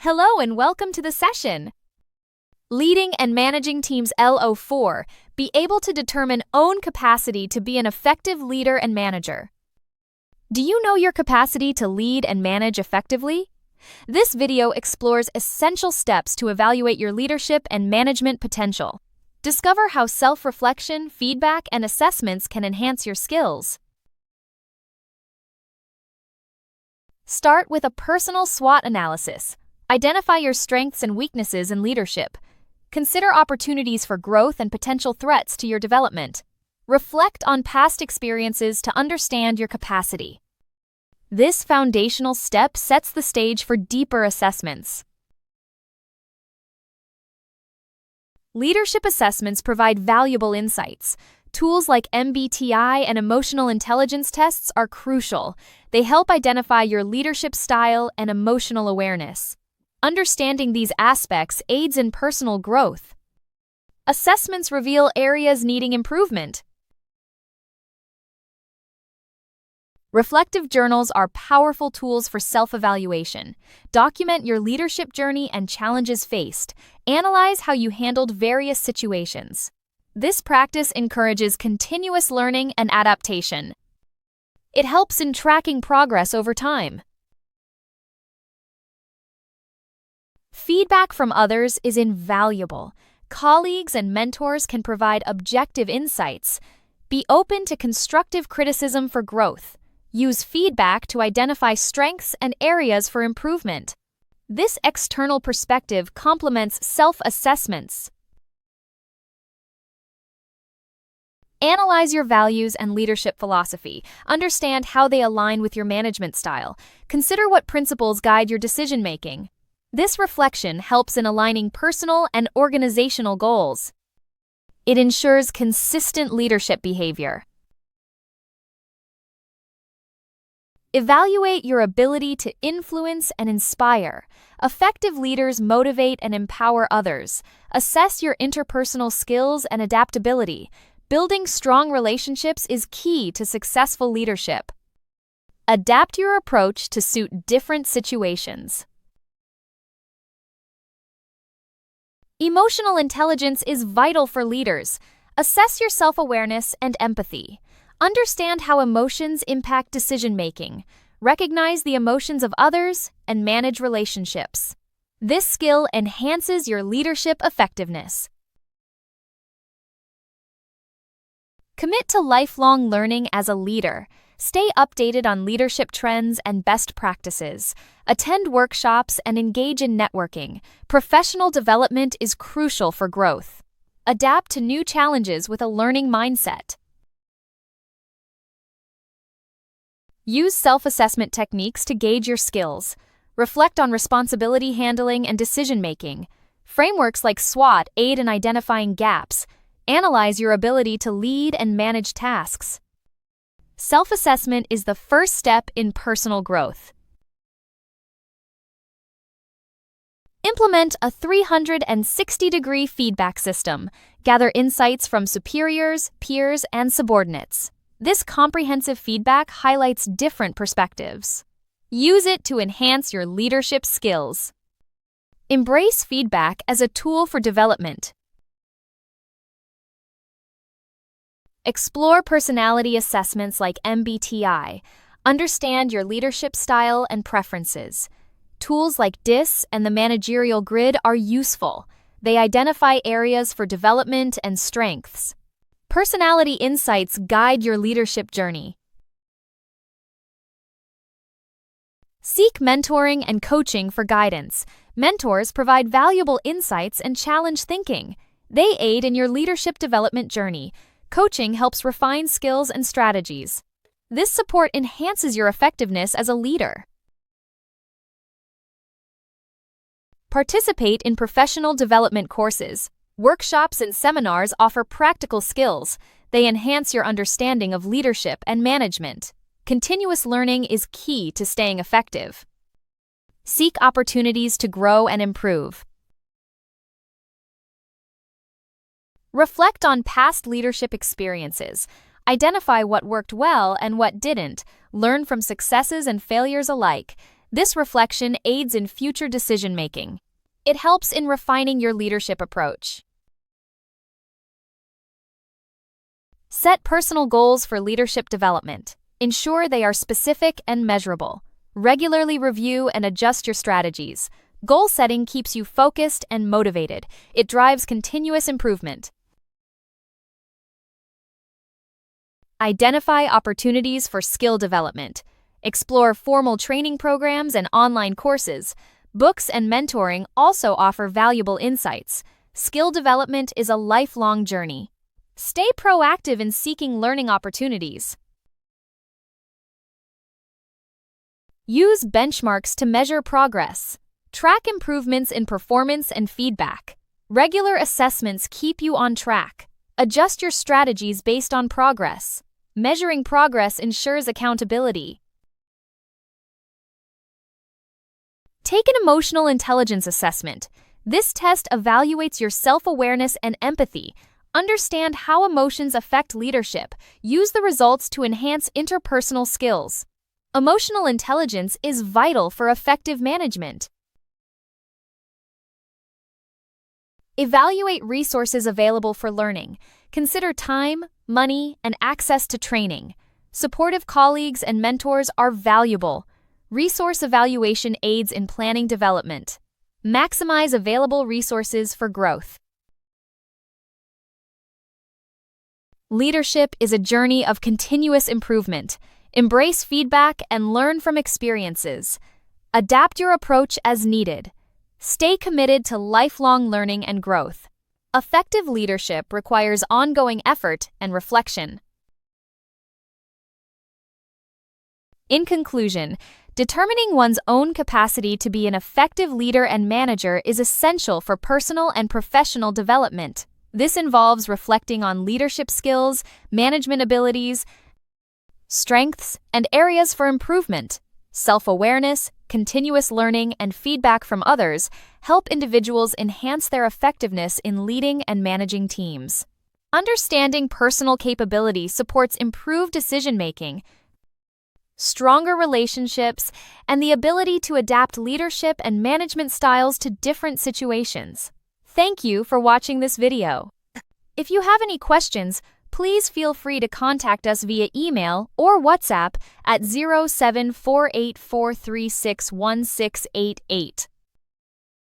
Hello and welcome to the session. Leading and managing teams LO4. Be able to determine own capacity to be an effective leader and manager. Do you know your capacity to lead and manage effectively? This video explores essential steps to evaluate your leadership and management potential. Discover how self-reflection, feedback, and assessments can enhance your skills. Start with a personal SWOT analysis. Identify your strengths and weaknesses in leadership. Consider opportunities for growth and potential threats to your development. Reflect on past experiences to understand your capacity. This foundational step sets the stage for deeper assessments. Leadership assessments provide valuable insights. Tools like MBTI and emotional intelligence tests are crucial. They help identify your leadership style and emotional awareness. Understanding these aspects aids in personal growth. Assessments reveal areas needing improvement. Reflective journals are powerful tools for self-evaluation. Document your leadership journey and challenges faced. Analyze how you handled various situations. This practice encourages continuous learning and adaptation. It helps in tracking progress over time. Feedback from others is invaluable. Colleagues and mentors can provide objective insights. Be open to constructive criticism for growth. Use feedback to identify strengths and areas for improvement. This external perspective complements self-assessments. Analyze your values and leadership philosophy. Understand how they align with your management style. Consider what principles guide your decision-making. This reflection helps in aligning personal and organizational goals. It ensures consistent leadership behavior. Evaluate your ability to influence and inspire. Effective leaders motivate and empower others. Assess your interpersonal skills and adaptability. Building strong relationships is key to successful leadership. Adapt your approach to suit different situations. Emotional intelligence is vital for leaders. Assess your self-awareness and empathy. Understand how emotions impact decision-making. Recognize the emotions of others and manage relationships. This skill enhances your leadership effectiveness. Commit to lifelong learning as a leader. Stay updated on leadership trends and best practices. Attend workshops and engage in networking. Professional development is crucial for growth. Adapt to new challenges with a learning mindset. Use self-assessment techniques to gauge your skills. Reflect on responsibility handling and decision-making. Frameworks like SWOT aid in identifying gaps. Analyze your ability to lead and manage tasks. Self-assessment is the first step in personal growth. Implement a 360-degree feedback system. Gather insights from superiors, peers, and subordinates. This comprehensive feedback highlights different perspectives. Use it to enhance your leadership skills. Embrace feedback as a tool for development. Explore personality assessments like MBTI. Understand your leadership style and preferences. Tools like DISC and the managerial grid are useful. They identify areas for development and strengths. Personality insights guide your leadership journey. Seek mentoring and coaching for guidance. Mentors provide valuable insights and challenge thinking. They aid in your leadership development journey. Coaching helps refine skills and strategies. This support enhances your effectiveness as a leader. Participate in professional development courses. Workshops and seminars offer practical skills. They enhance your understanding of leadership and management. Continuous learning is key to staying effective. Seek opportunities to grow and improve. Reflect on past leadership experiences. Identify what worked well and what didn't. Learn from successes and failures alike. This reflection aids in future decision-making. It helps in refining your leadership approach. Set personal goals for leadership development. Ensure they are specific and measurable. Regularly review and adjust your strategies. Goal setting keeps you focused and motivated. It drives continuous improvement. Identify opportunities for skill development. Explore formal training programs and online courses. Books and mentoring also offer valuable insights. Skill development is a lifelong journey. Stay proactive in seeking learning opportunities. Use benchmarks to measure progress. Track improvements in performance and feedback. Regular assessments keep you on track. Adjust your strategies based on progress. Measuring progress ensures accountability. Take an emotional intelligence assessment. This test evaluates your self-awareness and empathy. Understand how emotions affect leadership. Use the results to enhance interpersonal skills. Emotional intelligence is vital for effective management. Evaluate resources available for learning. Consider time, money, and access to training. Supportive colleagues and mentors are valuable. Resource evaluation aids in planning development. Maximize available resources for growth. Leadership is a journey of continuous improvement. Embrace feedback and learn from experiences. Adapt your approach as needed. Stay committed to lifelong learning and growth. Effective leadership requires ongoing effort and reflection. In conclusion, determining one's own capacity to be an effective leader and manager is essential for personal and professional development. This involves reflecting on leadership skills, management abilities, strengths, and areas for improvement. Self-awareness, continuous learning, and feedback from others help individuals enhance their effectiveness in leading and managing teams. Understanding personal capability supports improved decision-making, stronger relationships, and the ability to adapt leadership and management styles to different situations. Thank you for watching this video. If you have any questions, please feel free to contact us via email or WhatsApp at 074843616888.